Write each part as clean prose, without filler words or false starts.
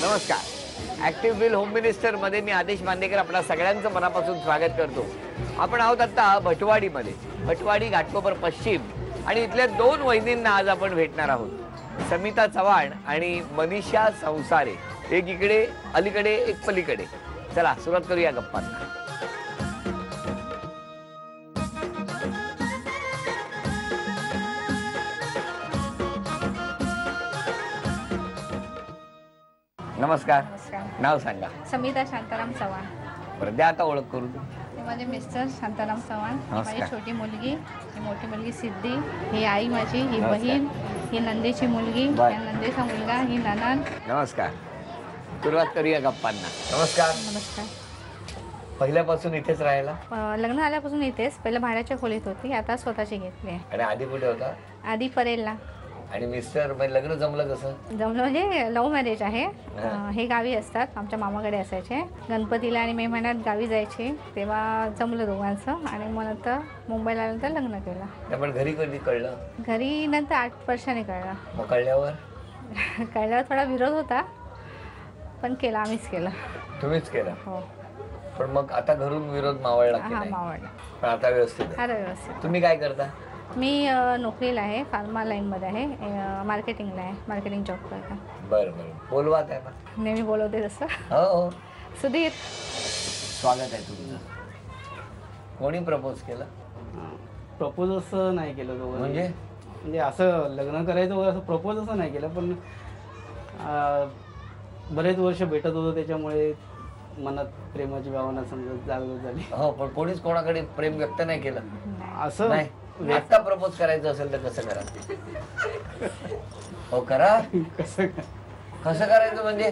नमस्कार. Active wheel home minister मध्ये मी आदेश बांदेकर आपल्या सगळ्यांचं मनापासून स्वागत करतो. आपण आहोत आता भटवाडीमध्ये. भटवाडी घाटकोपर पश्चिम आणि इथल्या दोन वहिनींना आज आपण भेटणार आहोत. समिता चव्हाण आणि मनीषा संसारे. एक इकडे अलीकडे एक पलीकडे. चला सुरुवात करूया गप्पांना. नमस्कार. नाव सांगा. समिता शांताराम चव्हाण. बरं द्या आता ओळख करून. माझे मिस्टर शांताराम चव्हाण, माझी छोटी मुलगी, ही मोठी मुलगी सिद्धी, ही आई माझी, ही बहीण, ही नंदेची मुलगी, या नंदेचा मुलगा, ही ननद. नमस्कार. सुरुवात करूया गप्पांना. नमस्कार. नमस्कार. पहिल्यापासून इथेच राहायला? लग्न आल्यापासून इथेच. पहिलं भाड्याच्या खोलीत होती, आता स्वतःची घेतली. आणि आधी कुठे होता? आधी परेलला. आणि मिस्टर लग्न जमलं कसं? जमलं म्हणजे लव्ह मॅरेज आहे. हे गावी असतात, आमच्या मामाकडे असायचे. गणपतीला आणि मे महिन्यात गावी जायचे, तेव्हा जमलं दोघांचं. आणि मग नंतर मुंबईला आल्यानंतर लग्न केलं. पण घरी कधी कळलं? घरी नंतर 8 वर्षांनी कळलं. मग कळल्यावर? कळल्यावर थोडा विरोध होता, पण केला, आम्हीच केलं. तुम्हीच केलं? हो. पण मग आता घरून विरोध मावळला की नाही? मावळला. पण आता व्यवस्थित आहे? आता व्यवस्थित. तुम्ही काय करता? मी नोकरीला आहे, फार्मा लाईनमध्ये आहे, मार्केटिंगला आहे, मार्केटिंग जॉब करता. बरं बरं. बोलवा त्यांना. नेहमी बोलवते तसं. हो. सुधीर, स्वागत आहे तुमचं. कोणी प्रपोज केलं? प्रपोज असं नाही केलं दोघं. म्हणजे असं लग्न करायचं वगैरे असं प्रपोज असं नाही केलं, पण बरेच वर्ष भेटत होतो, त्याच्यामुळे मनात प्रेमाची भावना समजा जागृत झाली. हो, पण कोणीच कोणाकडे प्रेम व्यक्त नाही केलं असं नाही. आता प्रपोज करायचं असेल तर कसं करा? हो करा. कसं करायचं म्हणजे?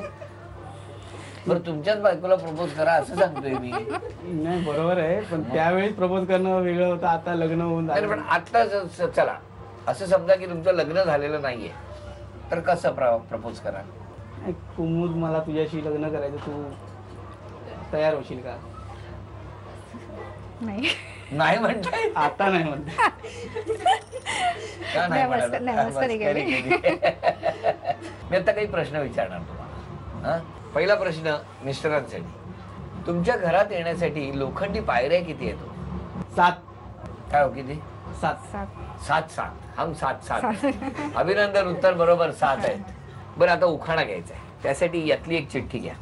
बरं तुमच्याच बायकोला प्रपोज करा असं सांगतोय मी. नाही, बरोबर आहे, पण त्यावेळी प्रपोज करणं वेगळं होतं, आता लग्न होऊन झालं. पण आता चला असं समजा की तुमचं लग्न झालेलं नाहीये, तर कसं प्रपोज करा? कुमुद, मला तुझ्याशी लग्न करायचं, तू तयार होशील का? नाही नाही म्हणताय? आता नाही म्हणते. का नाही म्हणत? मस्करी केली. मी आता काही प्रश्न विचारणार तुम्हाला. पहिला प्रश्न मिस्टरांसाठी. तुमच्या घरात येण्यासाठी लोखंडी पायऱ्या किती येतो? 7. काय हो किती? 7. 7. हम 7. अभिनंदन, उत्तर बरोबर. 7 आहेत. बरं आता उखाणा घ्यायचा आहे, त्यासाठी यातली एक चिठ्ठी घ्या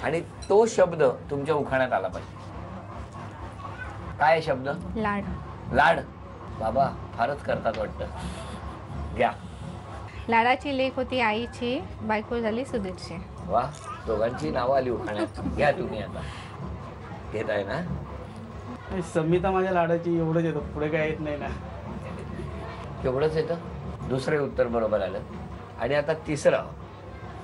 आणि तो शब्द तुमच्या उखाण्यात आला पाहिजे. काय शब्द? लाड. लाड. बाबा फारच करतात वाटतं. घ्या. लाडाची लेक होती आईची, बायको झाली सुधीरची. वा, दोघांची नावं आली उखाण्यात. घ्या तुम्ही आता. घेत आहे ना? समिता माझ्या लाडाची एवढंच येतं, पुढे काय येत नाही ना. एवढंच येतं? दुसरे उत्तर बरोबर आलं. आणि आता तिसरं,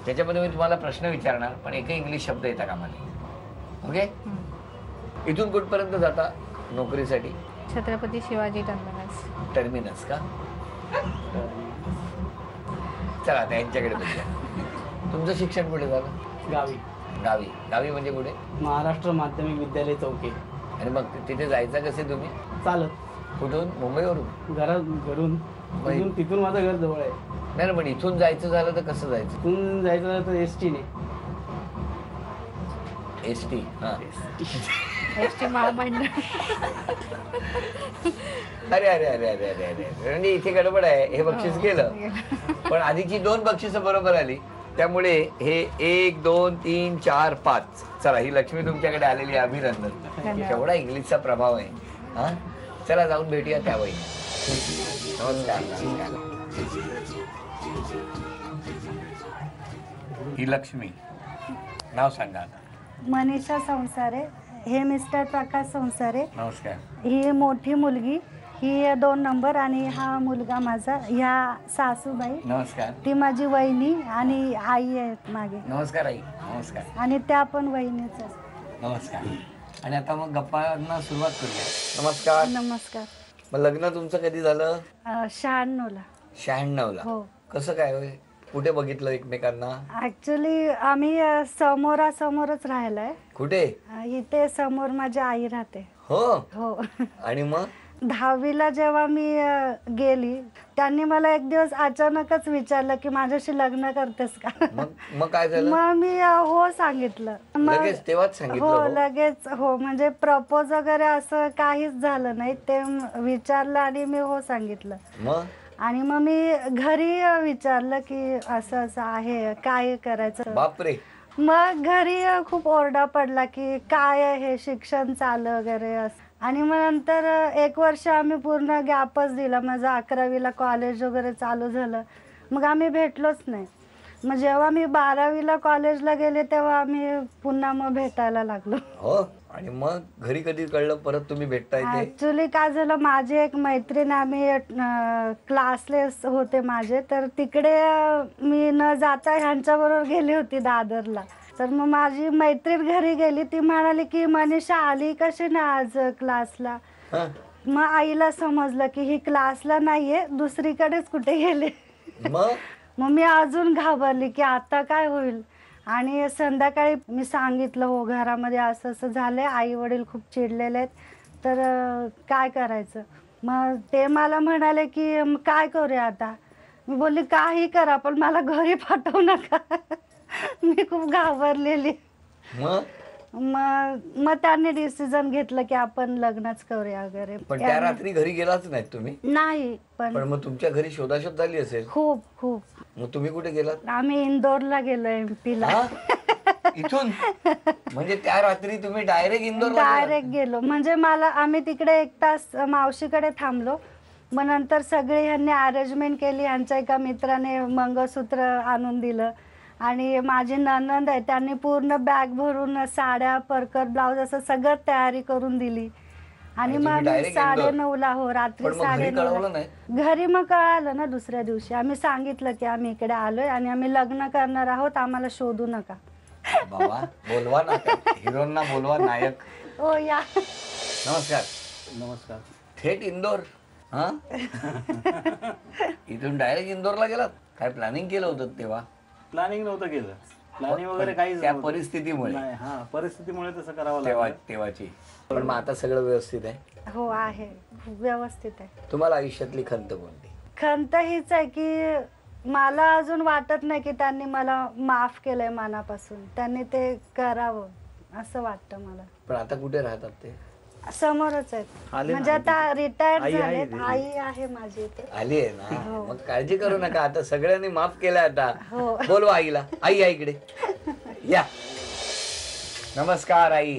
त्याच्यामध्ये मी तुम्हाला प्रश्न विचारणार, पण एकही इंग्लिश शब्द येता कामा नये. ओके? इथून कुठपर्यंत जाता नोकरीसाठी? छत्रपती शिवाजी टर्मिनस. टर्मिनस का? चला आता यांच्याकडे बघूया. तुमचं शिक्षण कुठे झालं? गावी. गावी. गावी म्हणजे कुठे? महाराष्ट्र माध्यमिक विद्यालय चौके. आणि मग तिथे जायचं कसे तुम्ही? चालत. कुठून? मुंबईवरून? घरून. तिथून माझं घर जवळ आहे. नाही, पण इथून जायचं झालं तर कसं जायचं? इथून जायचं झालं तर एसटी ने. एसटी. एसटी महामंडळ. अरे अरे अरे अरे अरे अरे, म्हणजे इथे गडबड आहे. हे बक्षीस गेलं, पण आधीची 2 बक्षिस बरोबर आली, त्यामुळे हे 1 2 3 4 5. चला, ही लक्ष्मी तुमच्याकडे आलेली आहे. अभिनंदन. केवढा इंग्लिशचा प्रभाव आहे. हा, चला जाऊन भेटूया त्या वही. नमस्कार. ही लक्ष्मी. नाव सांगा. मनीषा संसारे. हे मिस्टर प्रकाश संसारे. नमस्कार. ही मोठी मुलगी, ही 2 नंबर, आणि हा मुलगा माझा. ह्या सासूबाई. नमस्कार. ती माझी वहिनी आणि आई आहेत मागे. नमस्कार आई. नमस्कार. आणि त्या पण वहिनीच. नमस्कार. आणि आता मग गप्पांना सुरुवात करूया. नमस्कार. नमस्कार. मग लग्न तुमचं कधी झालं? 96ला. 96ला. हो. कसं काय होय? कुठे बघितलं एकमेकांना? ऍक्च्युली आम्ही समोरासमोरच राहिलाय. कुठे? इथे समोर माझी आई राहते. हो. हो. आणि मग 10वीला जेव्हा मी गेली, त्यांनी मला एक दिवस अचानकच विचारलं की माझ्याशी लग्न करतेस का? मग काय झालं? मग मी हो सांगितलं. लगेच तेव्हाच सांगितलं? हो, हो? लगेच हो. म्हणजे प्रपोज वगैरे असं काहीच झालं नाही. ते विचारलं आणि मी हो सांगितलं. मग आणि मग मी घरी विचारलं की असं असं आहे, काय करायचं. बापरे. मग घरी खूप ओरडा पडला की काय हे शिक्षण चालू वगैरे असं. आणि मग नंतर 1 वर्ष आम्ही पूर्ण गॅपच दिला. माझं 11वीला कॉलेज वगैरे चालू झालं, मग आम्ही भेटलोच नाही. मग जेव्हा मी 12वीला कॉलेजला गेले तेव्हा आम्ही पुन्हा मग भेटायला लागलो. हो. आणि मग घरी कधी कळलं परत तुम्ही भेटताय ते? ऍक्च्युली काय झालं, माझी एक मैत्रीण, आम्ही क्लासलेस होते माझे, तर तिकडे मी न जाता ह्यांच्याबरोबर गेली होती दादरला. तर मग माझी मैत्रीण घरी गेली, ती म्हणाली की मनीषा आली कशी ना आज क्लासला. मग आईला समजलं की ही क्लासला नाहीये, दुसरीकडेच कुठे गेले. मग मी अजून घाबरली की आता काय होईल. आणि संध्याकाळी मी सांगितलं हो घरामध्ये असं असं झालंय, आई वडील खूप चिडलेले आहेत, तर काय करायचं. मग ते मला म्हणाले की काय करूया आता. मी बोलली काही करा पण मला घरी पाठवू नका. मी खूप घाबरलेली. मग त्यांनी डिसिजन घेतलं की आपण लग्नच करूया वगैरे. पण त्या रात्री घरी गेलाच नाहीत तुम्ही? नाही. पण मग तुमच्या घरी शोधाशोध झाली असेल? खूप खूप. मग तुम्ही कुठे गेलात? आम्ही इंदोरला गेलो, MP ला. इथून म्हणजे त्या रात्री तुम्ही डायरेक्ट इंदोरला? डायरेक्ट गेलो. म्हणजे आम्ही तिकडे 1 तास मावशीकडे थांबलो. मग नंतर सगळे ह्यांनी अरेंजमेंट केली. ह्यांच्या एका मित्राने मंगळसूत्र आणून दिलं आणि माझी नणंद आहे त्यांनी पूर्ण बॅग भरून साड्या, परकर, ब्लाऊज असं सगळं तयारी करून दिली. आणि मग आम्ही 9:30ला हो रात्री 9:30ला घरी. मग कळालं ना दुसऱ्या दिवशी. आम्ही सांगितलं की आम्ही इकडे आलोय आणि आम्ही लग्न करणार आहोत, आम्हाला शोधू नका. बाबा बोलवा ना, हिरोंना बोलवा, नायक. हो या. नमस्कार. नमस्कार. थेट इंदोर? हा. इथून डायरेक्ट इंदोरला गेलात? काय प्लॅनिंग केलं होतं तेव्हा? प्लॅनिंग नव्हतं केलं. प्लॅनिंग वगैरे काहीच त्या परिस्थितीमुळे? हा, परिस्थितीमुळे तसं करावं लागलं तेव्हाची. पण मग आता सगळं व्यवस्थित आहे? हो आहे, खूप व्यवस्थित आहे. तुम्हाला आयुष्यातली खंत कोणती? खंत हीच आहे की मला अजून वाटत नाही की त्यांनी मला माफ केलंय मनापासून. त्यांनी ते करावं असं वाटतं मला. पण आता कुठे राहतात ते? समोरच आहेत. म्हणजे आता रिटायर्ड झालेत. आई आहे माझी इथे. आली आहे ना, मग काळजी करू नका. आता सगळ्यांनी माफ केलंय आता. बोलवा आईला. आई इकडे या. नमस्कार आई.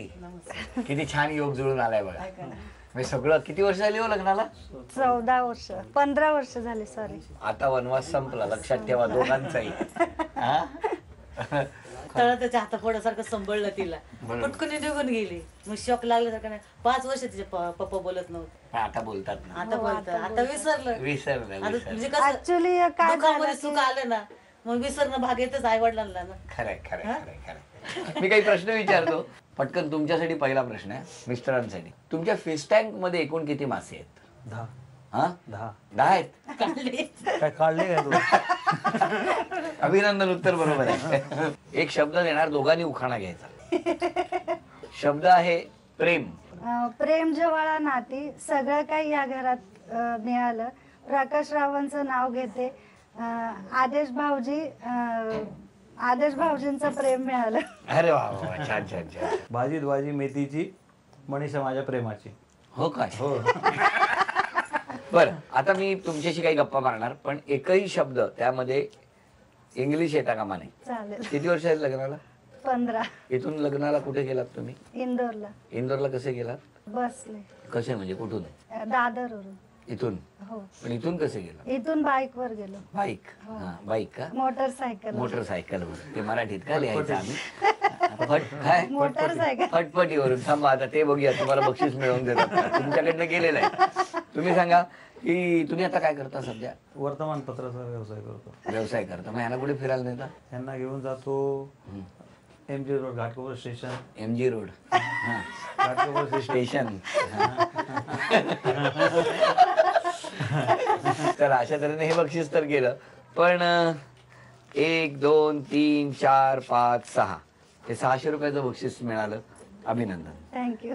किती छान योग जुळून आलाय बघा. मी सगळं किती वर्ष झाली हो लग्नाला? 14 वर्ष 15 वर्ष झाले. सॉरी. आता वनवास संपला, लक्षात ठेवा दोघांचाही. तळ त्याच्या हाताफोडासारखं सांभाळलं तिला, पटकन निघून गेली. मग शॉक लागल्यासारखं नाही. 5 वर्ष तिचे पप्पा बोलत नव्हते, आता बोलतात ना. आता बोलतात. आता विसरलं. म्हणजे कसं ऍक्च्युली काय दुःखामध्ये सुख आलं ना, मग विसरणं भाग येतच आई वडिलांना ना. खरंय खरंय खरंय. मी काही प्रश्न विचारतो पटकन. तुमच्यासाठी पहिला प्रश्न आहे, मिस्टरांसाठी. तुमच्या फिश टँक मध्ये एकूण किती मासे आहेत? 10. हा 10 आहेत? काय काढले काय तू? अभिनंदन, उत्तर बरोबर आहे. एक शब्द देणार, दोघांनी उखाणा घ्यायचा. शब्द आहे प्रेम. प्रेम जवळा नाती, सगळं काही या घरात मिळालं. प्रकाश रावांचं नाव घेते. आदेश भाऊजींचं प्रेम मिळालं. अरे वा वा, छान छान छान. भाजीत भाजी मेथीची, मनीषा माझ्या प्रेमाची. हो काय? हो. बरं, आता मी तुमच्याशी काही गप्पा मारणार, पण एकही शब्द त्यामध्ये इंग्लिश येता कामा नये. चालेल. किती वर्ष आहेत लग्नाला? 15. इथून लग्नाला कुठे गेलात तुम्ही? इंदोरला. इंदोरला कसे गेलात? बसले. कसे म्हणजे कुठून? दादरवरून. इथून? हो. पण इथून कसे गेला? इथून बाईक वर गेलो. बाईक? हा, बाईक का? मोटरसायकल. मोटरसायकलवर. ते मराठीत का लिहायचं आम्ही? काय? मोटरसायकल. फटफटीवरून. थांबा, आता ते बघूया, तुम्हाला बक्षीस मिळवून देतात. तुमच्याकडनं गेलेलं आहे. तुम्ही सांगा की तुम्ही आता काय करता सध्या? वर्तमानपत्राचा व्यवसाय करतो. व्यवसाय करता. मग यांना कुठे फिरायला नेता? यांना घेऊन जातो MG road, Ghatkopar station. MG road, Ghatkopar station. तर अशा तऱ्हेने हे बक्षीस तर गेलं. पण 1 2 3 4 5 6 हे 600 रुपयाचं बक्षीस मिळालं. अभिनंदन. थँक्यू.